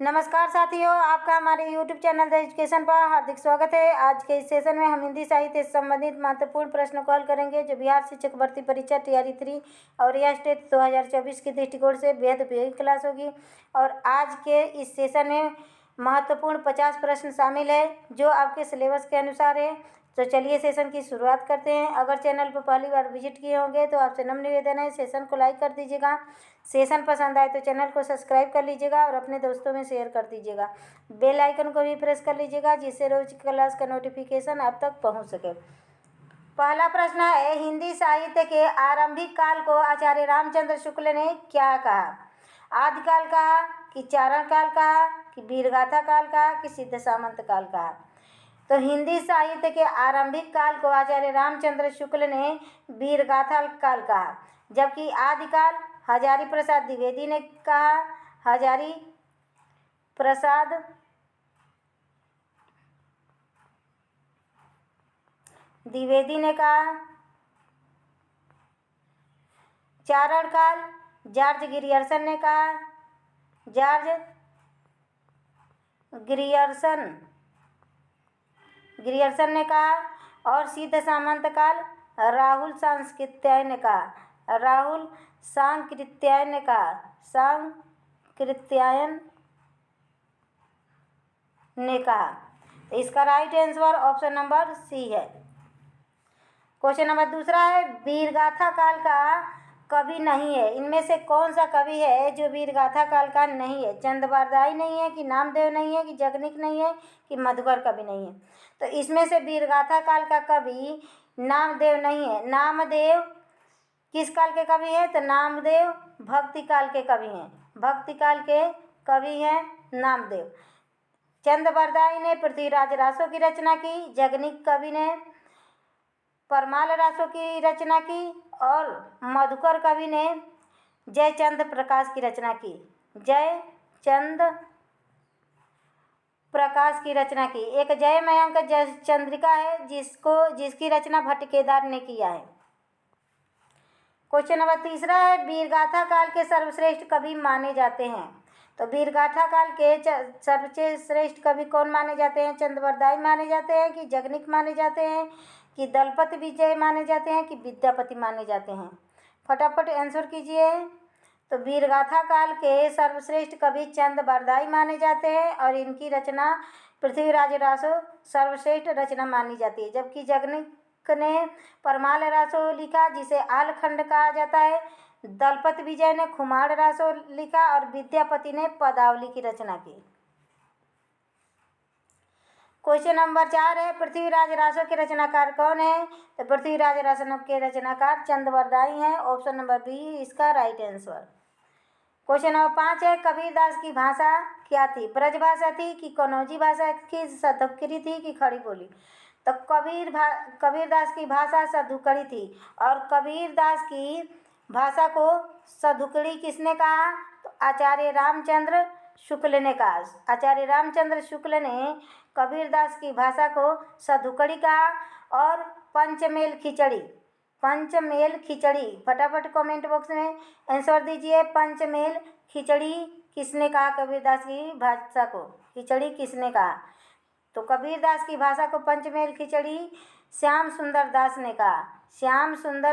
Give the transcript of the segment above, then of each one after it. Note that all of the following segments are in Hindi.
नमस्कार साथियों, आपका हमारे YouTube चैनल द एजुकेशन पर हार्दिक स्वागत है। आज के इस सेशन में हम हिंदी साहित्य से संबंधित महत्वपूर्ण प्रश्नों को हल करेंगे जो बिहार शिक्षक भर्ती परीक्षा तैयारी 3 और रिया स्टेट 2024 के दृष्टिकोण से बेहद उपयोगी क्लास होगी। और आज के इस सेशन में महत्वपूर्ण 50 प्रश्न शामिल है जो आपके सिलेबस के अनुसार है। तो चलिए सेशन की शुरुआत करते हैं। अगर चैनल पर पहली बार विजिट किए होंगे तो आपसे नम्र निवेदन है, सेशन को लाइक कर दीजिएगा। सेशन पसंद आए तो चैनल को सब्सक्राइब कर लीजिएगा और अपने दोस्तों में शेयर कर दीजिएगा। बेल आइकन को भी प्रेस कर लीजिएगा जिससे रोज क्लास का नोटिफिकेशन आप तक पहुंच सके। पहला प्रश्न है, हिंदी साहित्य के आरंभिक काल को आचार्य रामचंद्र शुक्ल ने क्या कहा? आदिकाल कहा कि चारण काल कहा कि वीरगाथा काल कहा कि सिद्ध सामंत काल कहा? तो हिंदी साहित्य के आरंभिक काल को आचार्य रामचंद्र शुक्ल ने वीरगाथा काल कहा, जबकि आदिकाल हजारी प्रसाद द्विवेदी ने कहा। हजारी प्रसाद द्विवेदी ने कहा। चारण काल जॉर्ज ग्रियर्सन ने कहा। जॉर्ज ग्रियर्सन ने कहा। और सिद्ध सामंत काल राहुल सांकृत्यायन ने कहा। राहुल सांकृत्यायन ने कहा। सांकृत्यायन ने कहा। इसका right answer option number C है। क्वेश्चन नंबर दूसरा है, वीरगाथा काल का कवि नहीं है, इनमें से कौन सा कवि है जो वीरगाथा काल का नहीं है? चंद नहीं है कि नामदेव नहीं है कि जगनिक नहीं है कि मधुकर कवि नहीं है? तो इसमें से वीरगाथा काल का कवि नामदेव नहीं है। नामदेव किस काल के कवि हैं? तो नामदेव भक्ति काल के कवि हैं। भक्ति काल के कवि हैं नामदेव। चंद ने पृथ्वीराज रासो की रचना की। जगनिक कवि ने परमाल रासो की रचना की। और मधुकर कवि ने जयचंद प्रकाश की रचना की। जयचंद प्रकाश की रचना की। एक जय मयंक चंद्रिका है जिसकी रचना भट्ट केदार ने किया है। क्वेश्चन नंबर तीसरा है, वीरगाथा काल के सर्वश्रेष्ठ कवि माने जाते हैं। तो वीरगाथा काल के सर्वश्रेष्ठ कवि कौन माने जाते हैं? चंद्रवरदाई माने जाते हैं कि जगनिक माने जाते हैं कि दलपत विजय माने जाते हैं कि विद्यापति माने जाते हैं? फटाफट आंसर कीजिए। तो वीरगाथा काल के सर्वश्रेष्ठ कवि चंद्रवरदाई माने जाते हैं और इनकी रचना पृथ्वीराज रासो सर्वश्रेष्ठ रचना मानी जाती है। जबकि जगनिक ने परमाल रासो लिखा जिसे आलखंड कहा जाता है। दलपत विजय ने खुमार रासो लिखा और विद्यापति ने पदावली की रचना की। क्वेश्चन नंबर 4 है, पृथ्वीराज रासो के रचनाकार कौन है? तो पृथ्वीराज रासो के रचनाकार चंद्रवरदाई हैं। ऑप्शन नंबर बी इसका राइट आंसर। क्वेश्चन नंबर 5 है, कबीरदास की भाषा क्या थी? ब्रजभाषा थी कि कनौजी भाषा की, सधुकड़ी थी कि खड़ी बोली? तो कबीरदास की भाषा सधुकड़ी थी। और कबीरदास की भाषा को सधुकड़ी किसने कहा? तो आचार्य रामचंद्र शुक्ल ने कहा। आचार्य रामचंद्र शुक्ल ने कबीरदास की भाषा को सधुकड़ी कहा। और पंचमेल खिचड़ी फटाफट कमेंट बॉक्स में आंसर दीजिए। पंचमेल खिचड़ी किसने कहा? कबीरदास की भाषा को खिचड़ी किसने कहा? तो कबीरदास की भाषा को पंचमेल खिचड़ी श्याम सुंदर दास ने कहा। श्याम सुंदर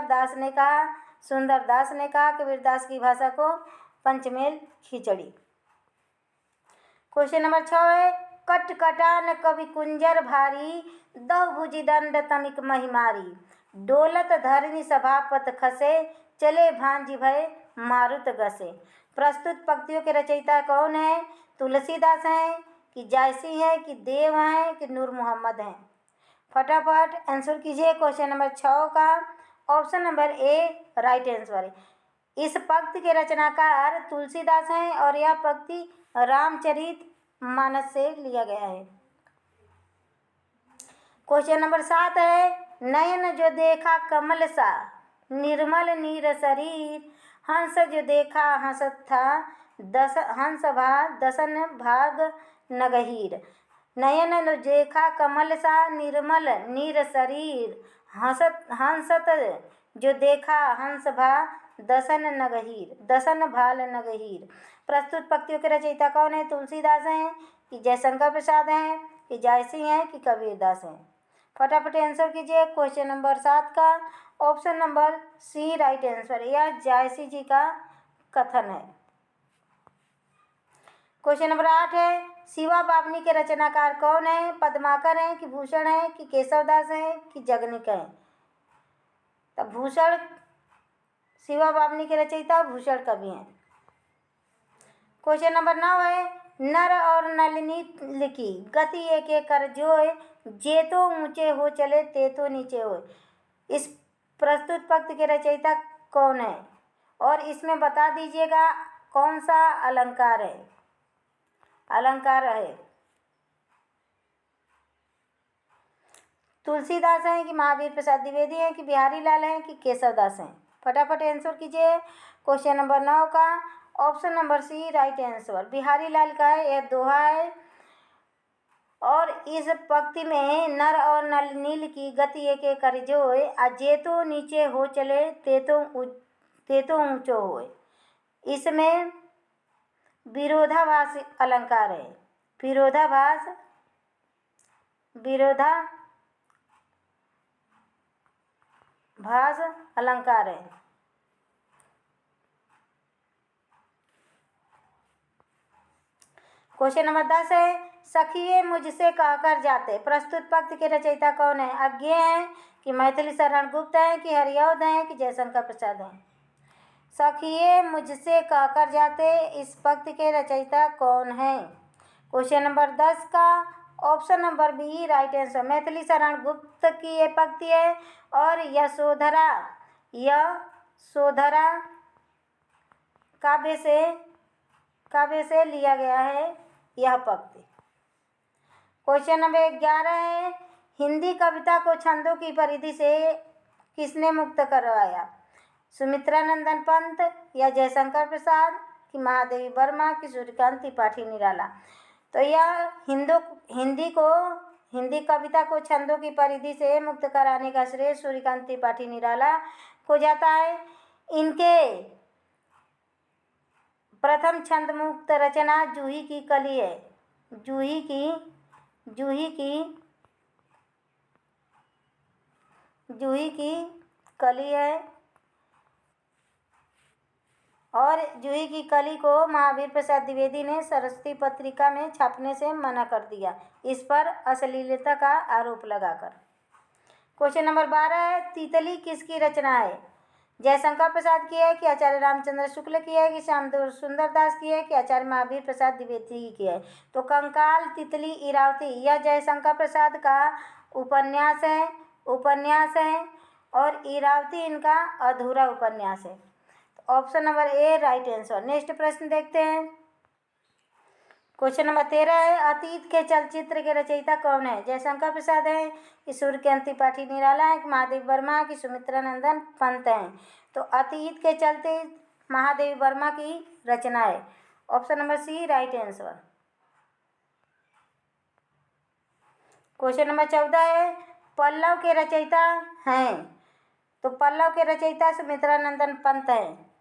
दास ने कहा कबीरदास की भाषा को पंचमेल खिचड़ी। क्वेश्चन नंबर 6 है, कटकटान कवि कुंजर भारी, दह भुजी दंड तमिक महिमारी, डोलत धरनी सभापत खसे, चले भांजी भय मारुत गसे। प्रस्तुत पंक्तियों के रचयिता कौन है? तुलसीदास हैं कि जायसी हैं कि देव हैं कि नूर मोहम्मद हैं? फटाफट आंसर कीजिए क्वेश्चन नंबर 6 का। Option number A right answer है। इस पंक्ति के रचनाकार तुलसीदास हैं और यह पंक्ति रामचरित मानस से लिया गया है। क्वेश्चन नंबर 7 है, नयन जो देखा कमल सा, निर्मल नीर शरीर, हंस जो देखा हंसत था, हंस भा दसन भाग नगहीर। नयन जो देखा कमल सा, निर्मल नीर शरीर, हंसत जो देखा हंस भा दसन भाल नगहीर। प्रस्तुत पंक्तियों के रचयिता कौन है? तुलसीदास हैं कि जयशंकर प्रसाद हैं कि जायसी हैं कि कबीरदास हैं? फटाफट आंसर कीजिए। क्वेश्चन नंबर 7 का option number C right answer. यह जायसी जी का कथन है। क्वेश्चन नंबर 8 है, शिवा बावनी के रचनाकार कौन है? पद्माकर हैं कि भूषण हैं कि केशवदास हैं कि जगनिक हैं? तो भूषण, शिवा बावनी के रचयिता भूषण कवि हैं। क्वेश्चन नंबर 9 है, नर और नलिनी लिखी गति एक एक कर जोय, जे तो ऊंचे हो चले ते तो नीचे हो। इस प्रस्तुत पंक्ति के रचयिता कौन है? और इसमें बता दीजिएगा कौन सा अलंकार है? अलंकार है तुलसीदास हैं कि महावीर प्रसाद द्विवेदी हैं कि बिहारी लाल हैं कि केशवदास हैं? फटाफट आंसर कीजिए। क्वेश्चन नंबर 9 का option number C right answer Bihari Lal का है। यह दोहा है और इस पंक्ति में नर और नील की गति एक एक कर जोय, जे तो नीचे हो चले ते तो ऊंचो होए। इसमें विरोधाभास अलंकार है। विरोधाभास अलंकार है। क्वेश्चन नंबर 10 है, सखिए मुझसे कहकर जाते प्रस्तुत पंक्ति के रचयिता कौन है? अज्ञे हैं कि मैथिली शरण गुप्त हैं कि हरिऔध हैं कि जयशंकर प्रसाद हैं? सखिए मुझसे कहकर जाते इस पंक्ति के रचयिता कौन है? क्वेश्चन नंबर 10 का option number B right answer Maithili Sharan Gupt की ये पंक्ति है और यशोधरा काव्य से लिया गया है यह पंक्ति। क्वेश्चन नंबर 11 है, हिंदी कविता को छंदों की परिधि से किसने मुक्त करवाया? सुमित्रा नंदन पंत या जयशंकर प्रसाद कि महादेवी वर्मा कि सूर्यकांत त्रिपाठी निराला? तो यह हिंदी कविता को छंदों की परिधि से मुक्त कराने का श्रेय सूर्यकांत त्रिपाठी निराला को जाता है। इनके प्रथम छंद मुक्त रचना जूही की कली है। जूही की कली है और जूही की कली को महावीर प्रसाद द्विवेदी ने सरस्वती पत्रिका में छापने से मना कर दिया, इस पर अश्लीलता का आरोप लगाकर। क्वेश्चन नंबर 12 है, तितली किसकी रचना है? जयशंकर प्रसाद की है कि आचार्य रामचंद्र शुक्ल की है कि श्याम सुंदर दास की है कि आचार्य महावीर प्रसाद द्विवेदी की है? तो कंकाल तितली इरावती यह जयशंकर प्रसाद का उपन्यास है और इरावती इनका अधूरा उपन्यास है। Option number A right answer. Next प्रश्न देखते हैं। क्वेश्चन नंबर 13 है, अतीत के चलचित्र के रचयिता कौन है? जयशंकर प्रसाद हैं कि सूर्यकांत त्रिपाठी निराला है कि महादेवी वर्मा की सुमित्रा नंदन पंत हैं? तो अतीत के चलते महादेवी वर्मा की रचना है। Option number C right answer. Question number 14 है, पल्लव के रचयिता हैं? तो पल्लव के रचयिता सुमित्रा नंदन पंत हैं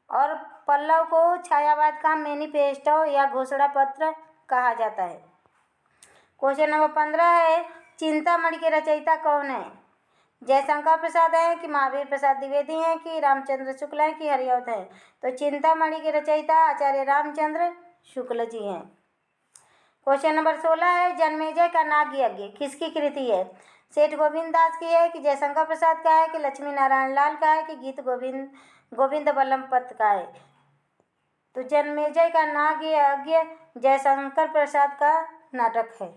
और पल्लव को छायावाद का मैनिफेस्टो या घोषणा पत्र कहा जाता है। क्वेश्चन नंबर 15 है, चिंतामणि के रचयिता कौन है? जयशंकर प्रसाद हैं कि महावीर प्रसाद द्विवेदी हैं कि रामचंद्र शुक्ल हैं कि हरिऔध हैं? तो चिंतामणि के रचयिता आचार्य रामचंद्र शुक्ल जी हैं। क्वेश्चन नंबर 16 है, जन्मेजय का नाग यज्ञ किसकी कृति है? सेठ गोविंद दास की है कि जयशंकर प्रसाद का है कि लक्ष्मी नारायण लाल का है कि गीत गोविंद बल्लभ पंत का है? तो जन्मेजय का नाग यज्ञ जयशंकर प्रसाद का नाटक है।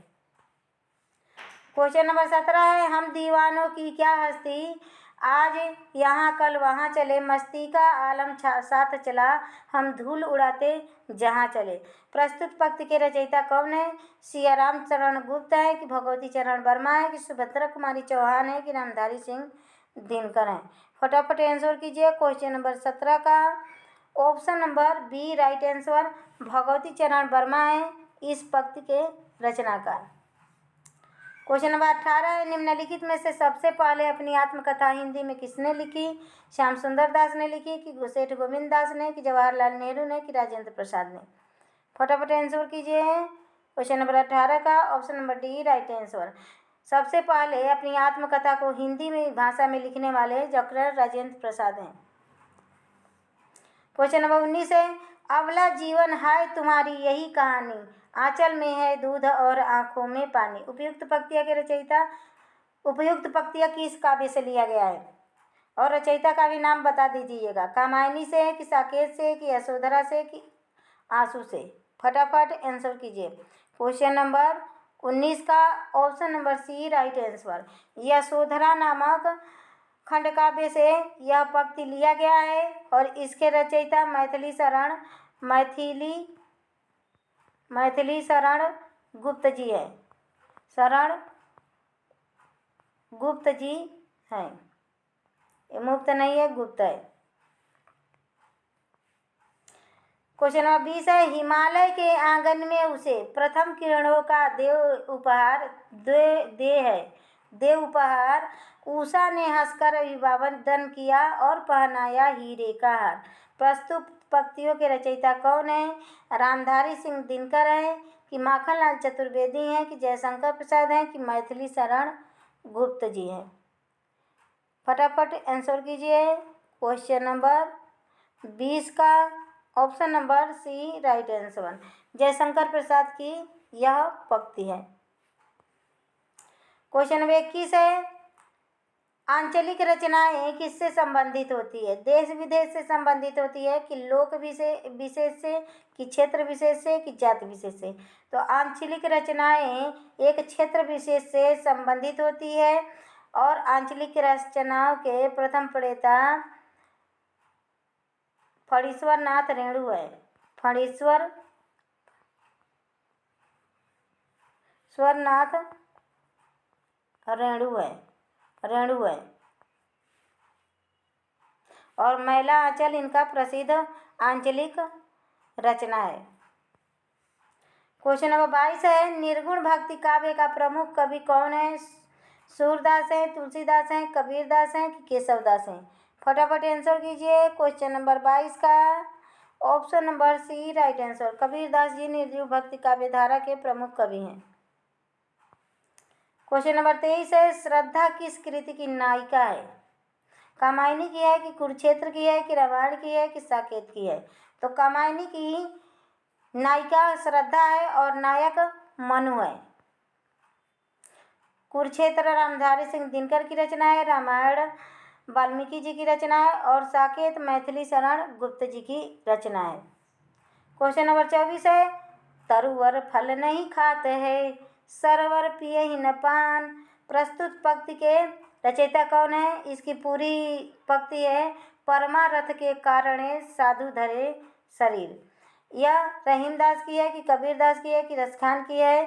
क्वेश्चन नंबर 17 है, हम दीवानों की क्या हस्ती, आज यहाँ कल वहाँ चले, मस्ती का आलम साथ चला, हम धूल उड़ाते जहाँ चले? प्रस्तुत पंक्ति के रचयिता कौन है? सियाराम चरण गुप्त है कि भगवती चरण वर्मा है कि सुभद्रा कुमारी चौहान है कि रामधारी सिंह दिनकर हैं? फटाफट आंसर कीजिए। क्वेश्चन नंबर 17 का option number B right answer Bhagwati Charan Verma है इस पंक्ति के रचनाकार। क्वेश्चन नंबर 18 निम्नलिखित में से सबसे पहले अपनी आत्मकथा हिंदी में किसने लिखी? श्याम सुंदर दास ने लिखी कि सेठ गोविंद दास ने कि जवाहरलाल नेहरू ने कि राजेंद्र प्रसाद ने? फटाफट आंसर कीजिए क्वेश्चन नंबर 18 का option number D right answer. सबसे पहले अपनी आत्मकथा को हिंदी में भाषा में लिखने वाले डॉक्टर राजेंद्र प्रसाद हैं। क्वेश्चन नंबर 19 है अबला जीवन हाय तुम्हारी यही कहानी, आंचल में है दूध और आंखों में पानी। उपयुक्त पंक्तियां किस काव्य से लिया गया है और रचयिता का भी नाम बता दीजिएगा। कामायनी से है कि साकेत से कि यशोधरा से कि आंसू से? फटाफट आंसर कीजिए। क्वेश्चन नंबर 19 का option number C right answer. Yashodhara नामक खंड काव्य से यह पंक्ति लिया गया है और इसके रचयिता मैथिली शरण गुप्त जी है। शरण गुप्त जी हैं, ये मुफ्त नहीं है, गुप्त है। क्वेश्चन नंबर 20 है हिमालय के आंगन में उसे प्रथम किरणों का देव उपहार उषा ने हंसकर अभिवादन किया और पहनाया हीरे का हार। प्रस्तुत पंक्तियों के रचयिता कौन है? रामधारी सिंह दिनकर हैं कि माखनलाल चतुर्वेदी हैं कि जयशंकर प्रसाद हैं कि मैथिली शरण गुप्त जी हैं? फटाफट आंसर कीजिए। क्वेश्चन नंबर 20 का option number C right answer. Jaishankar Prasad की यह पंक्ति है। क्वेश्चन नंबर 21 है आंचलिक रचनाएं किससे संबंधित होती है? देश विदेश से संबंधित होती है कि लोक विशेष से कि क्षेत्र विशेष से कि जाति विशेष से? तो आंचलिक रचनाएं एक क्षेत्र विशेष से संबंधित होती है और आंचलिक रचनाओं के प्रथम प्रणेता फणीश्वर नाथ रेणु है। फणीश्वर नाथ रेणु है और मैला आंचल इनका प्रसिद्ध आंचलिक रचना है। क्वेश्चन नंबर 22 है निर्गुण भक्ति काव्य का प्रमुख कवि कौन है? सूरदास हैं, तुलसीदास हैं, कबीरदास हैं कि केशवदास हैं? फटाफट आंसर कीजिए। क्वेश्चन नंबर 22 का option number C right answer. Kabirdas ji निर्गुण भक्ति काव्य धारा के प्रमुख कवि हैं। क्वेश्चन नंबर 23 है श्रद्धा किस कृति की नायिका है? कामायनी की है कि कुरुक्षेत्र की है कि रामायण की है कि साकेत की है? तो कामायनी की नायिका श्रद्धा है और नायक मनु है। कुरुक्षेत्र रामधारी सिंह दिनकर की रचना है, रामायण वाल्मीकि जी की रचना है और साकेत मैथिली शरण गुप्त जी की रचना है। क्वेश्चन नंबर 24 है तरुवर फल नहीं खाते है सरवर पिए ही न पान। प्रस्तुत पंक्ति के रचयिता कौन है? इसकी पूरी पंक्ति है परमारथ के कारण साधु धरे शरीर। यह रहीमदास की है कि कबीरदास की है कि रसखान की है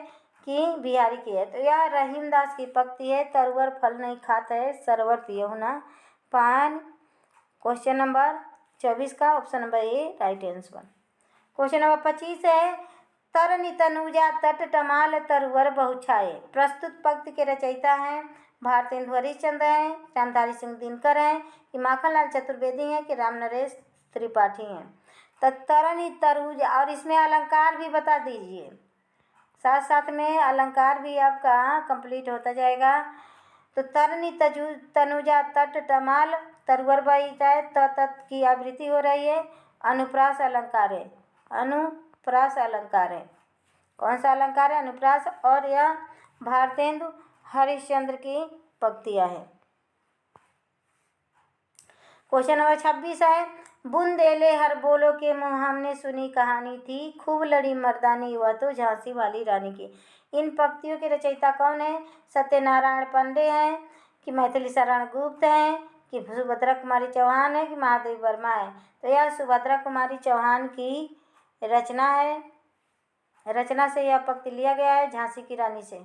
कि बिहारी की है? तो यह रहीमदास की पंक्ति है तरुवर फल नहीं खाता है सरवर पिए हो न पान। क्वेश्चन नंबर 24 का option number A right answer. Question number 25 है तरनी तनुजा तट टमाल तरुवर बहुछाए। प्रस्तुत पंक्ति के रचयिता हैं भारतेंदु हरिश्चंद्र हैं, रामधारी सिंह दिनकर हैं कि माखनलाल चतुर्वेदी हैं कि रामनरेश त्रिपाठी हैं? तो तरनी तरुज और इसमें अलंकार भी बता दीजिए, साथ साथ में अलंकार भी आपका कंप्लीट होता जाएगा। तो तरनी तनुजा तट टमाल तरुवर बहुछाए तत् की आवृत्ति हो रही है, अनुप्रास अलंकार है। अनुप्रास अलंकार है। कौन सा अलंकार है? अनुप्रास। और यह भारतेंदु हरिश्चंद्र की पंक्तियां है। क्वेश्चन नंबर 26 है बुंदेले हर बोलो के मुँह हमने सुनी कहानी थी खूब लड़ी मर्दानी वह तो झांसी वाली रानी की। इन पंक्तियों के रचयिता कौन है? सत्यनारायण पांडे हैं कि मैथिली शरण गुप्त हैं कि सुभद्रा कुमारी चौहान है कि महादेवी वर्मा है? तो यह सुभद्रा कुमारी चौहान की रचना है। रचना से यह पंक्ति लिया गया है झांसी की रानी से।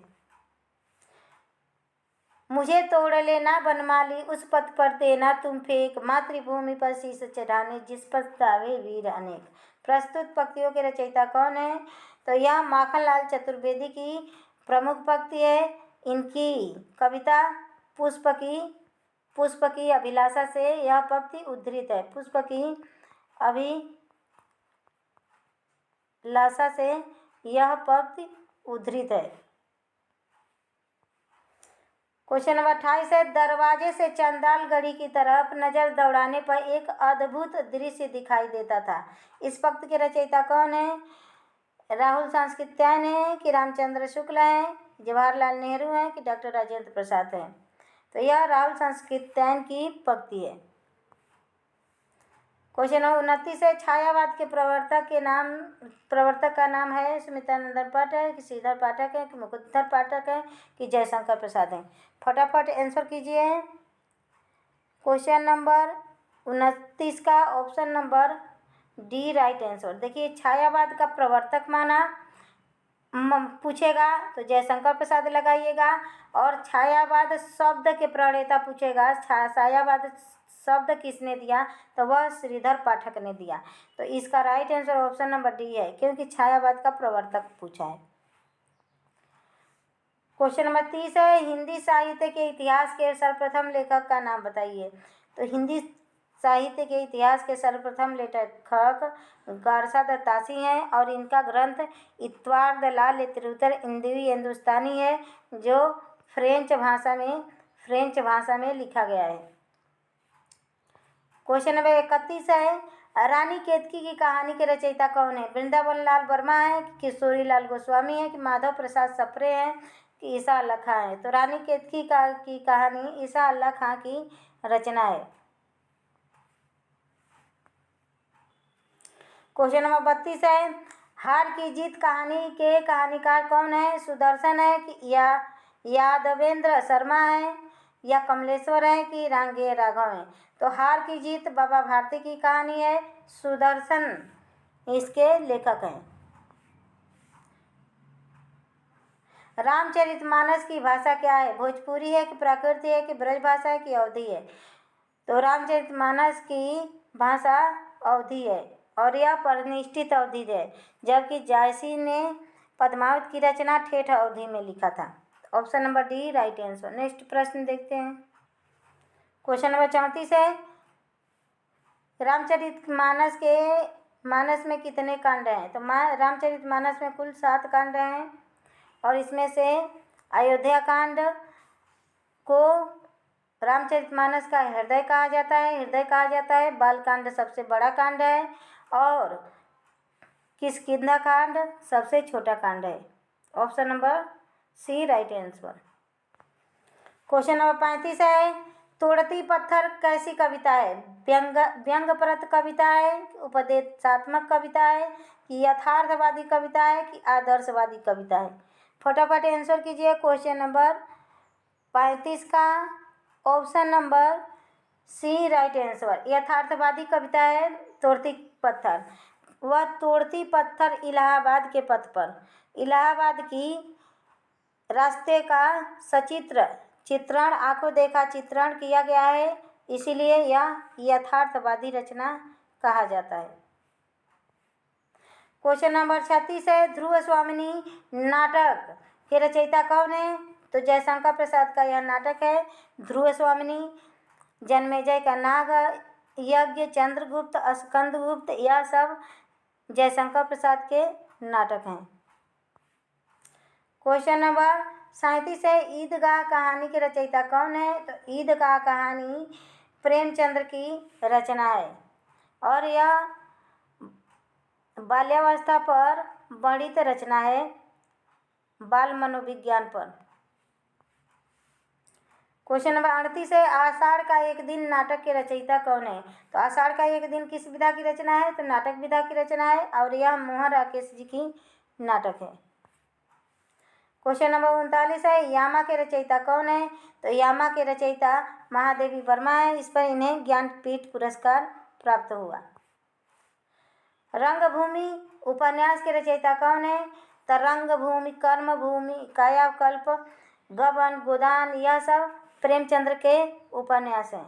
मुझे तोड़ लेना बनमाली उस पथ पर देना तुम फेंक मातृभूमि पर शीश चढ़ाने जिस पर दावे वीर अनेक। प्रस्तुत पंक्तियों के रचयिता कौन है? तो यह माखनलाल चतुर्वेदी की प्रमुख पंक्ति है। इनकी कविता पुष्प की अभिलाषा से यह पंक्ति उद्धृत है। पुष्प की अभिलाषा से यह पंक्ति उद्धृत है। क्वेश्चन नंबर 28 है, दरवाजे से चंदाल गढ़ी की तरफ नजर दौड़ाने पर एक अद्भुत दृश्य दिखाई देता था। इस पंक्ति के रचयिता कौन है? राहुल सांस्कृत्यायन है कि रामचंद्र शुक्ल है, जवाहरलाल नेहरू है कि डॉक्टर राजेंद्र प्रसाद है? तो यह राहुल सांस्कृत्यायन की पंक्ति है। क्वेश्चन नंबर 29 है, छायावाद के प्रवर्तक का नाम है सुमित्रानंदन पाठक कि श्रीधर पाठक है कि मुकुंदर पाठक है कि जयशंकर प्रसाद है? फटाफट आंसर कीजिए। क्वेश्चन नंबर 29 का option number D right answer. देखिए, छायावाद का प्रवर्तक माना पूछेगा तो जयशंकर प्रसाद लगाइएगा, और छायावाद शब्द के प्रणेता पूछेगा, छायावाद शब्द किसने दिया, तो वह श्रीधर पाठक ने दिया। तो इसका right answer option number D है, क्योंकि छायावाद का प्रवर्तक पूछा है। क्वेश्चन नंबर 30 है, हिंदी साहित्य के इतिहास के सर्वप्रथम लेखक का नाम बताइए। तो हिंदी साहित्य के इतिहास के सर्वप्रथम लेखक गारसा दत्तासी हैं, और इनका ग्रंथ इतवार द ला लिटरेचर इन द हिंदुस्तानी है, जो फ्रेंच भाषा में लिखा गया है। क्वेश्चन नंबर 31 है, रानी केतकी की कहानी के रचयिता कौन है? वृंदावन लाल वर्मा है कि किशोरी लाल गोस्वामी है कि माधव प्रसाद सप्रे हैं कि ईसा अल्लाह खां है? तो रानी केतकी की कहानी ईसा अल्लाह खां की रचना है। क्वेश्चन नंबर 32 है, हार की जीत कहानी के कहानीकार कौन है? सुदर्शन है कि यादवेंद्र शर्मा है या कमलेश्वर है कि रांगे राघव है? तो हार की जीत बाबा भारती की कहानी है, सुदर्शन इसके लेखक हैं। रामचरितमानस की भाषा क्या है? भोजपुरी है कि प्राकृत है कि ब्रज भाषा है कि अवधी है? तो रामचरितमानस की भाषा अवधी है, और यह परिनिष्ठित अवधी है, जबकि जायसी ने पद्मावत की रचना ठेठ अवधी में लिखा था। Option number D right answer. Next प्रश्न देखते हैं। क्वेश्चन नंबर 34 है, रामचरितमानस में कितने कांड हैं? तो रामचरितमानस में कुल 7 कांड हैं, और इसमें से अयोध्या कांड को रामचरितमानस का हृदय कहा जाता है। बालकांड सबसे बड़ा कांड है, और किष्किंधा कांड सबसे छोटा कांड है। Option number C right answer. Question number 35 है, तोड़ती पत्थर कैसी कविता है? व्यंग्यपरक कविता है, उपदेशात्मक कविता है कि यथार्थवादी कविता है कि आदर्शवादी कविता है? फटाफट आंसर कीजिए। क्वेश्चन नंबर 35 का option number C right answer. यथार्थवादी कविता है तोड़ती पत्थर। वह तोड़ती पत्थर इलाहाबाद के पथ पर, इलाहाबाद की रास्ते का सचित्र चित्रण, आंखों देखा चित्रण किया गया है, इसीलिए यह यथार्थवादी रचना कहा जाता है। क्वेश्चन नंबर 36 है, ध्रुव स्वामिनी नाटक के रचयिता कौन है? तो जयशंकर प्रसाद का यह नाटक है ध्रुव स्वामिनी। जन्मेजय का नाग यज्ञ, चंद्रगुप्त, स्कंदगुप्त, यह सब जयशंकर प्रसाद के नाटक हैं। क्वेश्चन नंबर 37 है, ईदगाह कहानी के रचयिता कौन है? तो ईदगाह कहानी प्रेमचंद्र की रचना है, और यह बाल्यावस्था पर वर्णित रचना है, बाल मनोविज्ञान पर। क्वेश्चन नंबर 38 है, आषाढ़ का एक दिन नाटक के रचयिता कौन है? तो आषाढ़ का एक दिन किस विधा की रचना है? तो नाटक विधा की रचना है, और यह मोहन राकेश जी की नाटक है। क्वेश्चन नंबर 39 है, यामा के रचयिता कौन है? तो यामा के रचयिता महादेवी वर्मा है, इस पर इन्हें ज्ञानपीठ पुरस्कार प्राप्त हुआ। रंगभूमि उपन्यास के रचयिता कौन है? तो रंगभूमि, कर्मभूमि, कायाकल्प, गबन, गोदान, यह सब प्रेमचंद्र के उपन्यास हैं।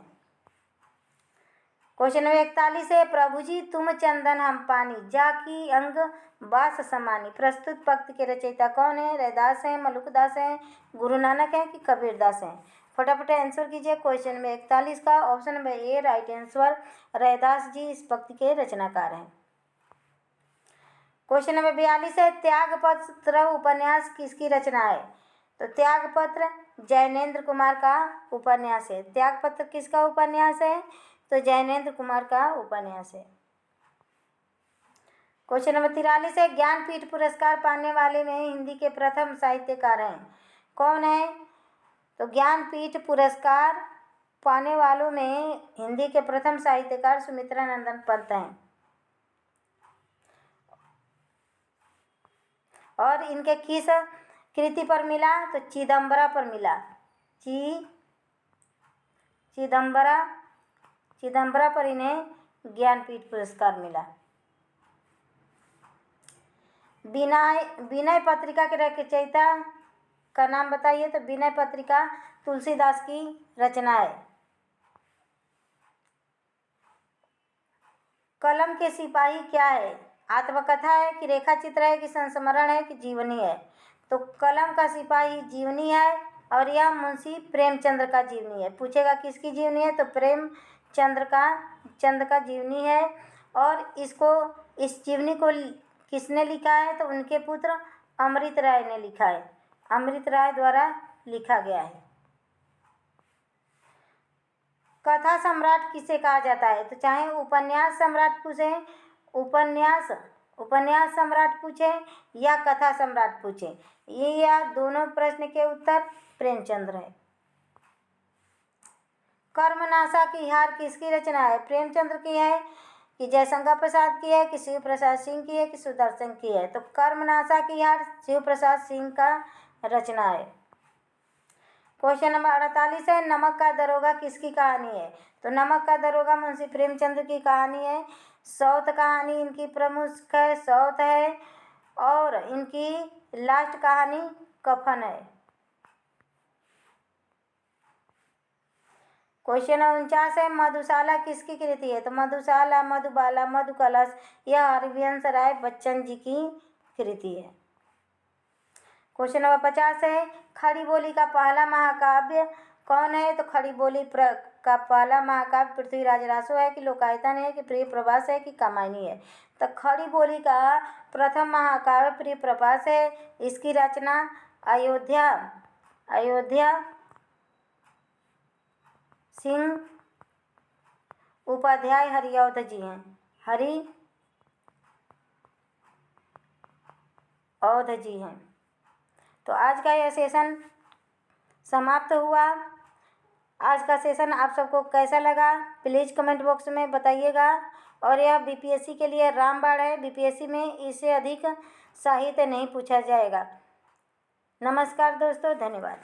क्वेश्चन नंबर 41 है, प्रभु जी तुम चंदन हम पानी, जाकी अंग बास समानी। प्रस्तुत पंक्ति के रचयिता कौन है? रैदास हैं, मलुकदास हैं, गुरु नानक हैं कि कबीरदास हैं? फटाफट आंसर कीजिए क्वेश्चन नंबर 41 का। Option number A right answer, Raidas ji इस पंक्ति के रचनाकार हैं। क्वेश्चन नंबर 42 है, त्यागपत्र उपन्यास किसकी रचना है? तो त्यागपत्र जैनेन्द्र कुमार का उपन्यास है। त्यागपत्र किसका उपन्यास है? तो जैनेन्द्र कुमार का उपन्यास है। क्वेश्चन नंबर 43 है, ज्ञानपीठ पुरस्कार पाने वाले में हिंदी के प्रथम साहित्यकार हैं, कौन है? तो ज्ञानपीठ पुरस्कार पाने वालों में हिंदी के प्रथम साहित्यकार सुमित्रा नंदन पंत हैं। और इनके किस कृति पर मिला? तो चिदंबरा पर मिला। चिदंबरा पर इन्हें ज्ञानपीठ पुरस्कार मिला। विनय पत्रिका के रचयिता का नाम बताइए। तो विनय पत्रिका तुलसीदास की रचना है। कलम के सिपाही क्या है? आत्मकथा है कि रेखा चित्र है कि संस्मरण है कि जीवनी है? तो कलम का सिपाही जीवनी है और यह मुंशी प्रेमचंद्र का जीवनी है। पूछेगा किसकी जीवनी है? तो प्रेमचंद्र का जीवनी है। और इस जीवनी को किसने लिखा है? तो उनके पुत्र अमृत राय ने लिखा है। अमृत राय द्वारा लिखा गया है। कथा सम्राट किसे कहा जाता है? तो चाहे उपन्यास सम्राट पूछे, उपन्यास सम्राट पूछे या कथा सम्राट पूछे, ये या दोनों प्रश्न के उत्तर प्रेमचंद्र है। कर्मनाशा की हार किसकी रचना है? प्रेमचंद्र की है कि जयशंकर प्रसाद की है कि शिव प्रसाद सिंह की है कि सुदर्शन की है? तो कर्मनाशा की हार शिव प्रसाद सिंह का रचना है। क्वेश्चन नंबर 48 है, नमक का दरोगा किसकी कहानी है? तो नमक का दरोगा मुंशी प्रेमचंद्र की कहानी है। सौत कहानी इनकी प्रमुख है, सौत है। और इनकी लास्ट कहानी कफन है। क्वेश्चन 49 है, मधुशाला किसकी कृति है? तो मधुशाला, मधुबाला, मधुकलश यह हरिवंश राय बच्चन जी की कृति है। क्वेश्चन नंबर 50 है, खड़ी बोली का पहला महाकाव्य कौन है? तो खड़ी बोली का पहला महाकाव्य पृथ्वीराज रासो है कि लोकायतन है कि प्रिय प्रभास है कि कामायनी है? तो खड़ी बोली का प्रथम महाकाव्य प्रिय प्रभास है। इसकी रचना अयोध्या सिंह उपाध्याय हरिऔध जी हैं। हरिऔध जी हैं। तो आज का यह सेशन समाप्त हुआ। आज का सेशन आप सबको कैसा लगा प्लीज़ कमेंट बॉक्स में बताइएगा। और यह बीपीएससी के लिए रामबाण है। बीपीएससी में इससे अधिक साहित्य नहीं पूछा जाएगा। नमस्कार दोस्तों, धन्यवाद।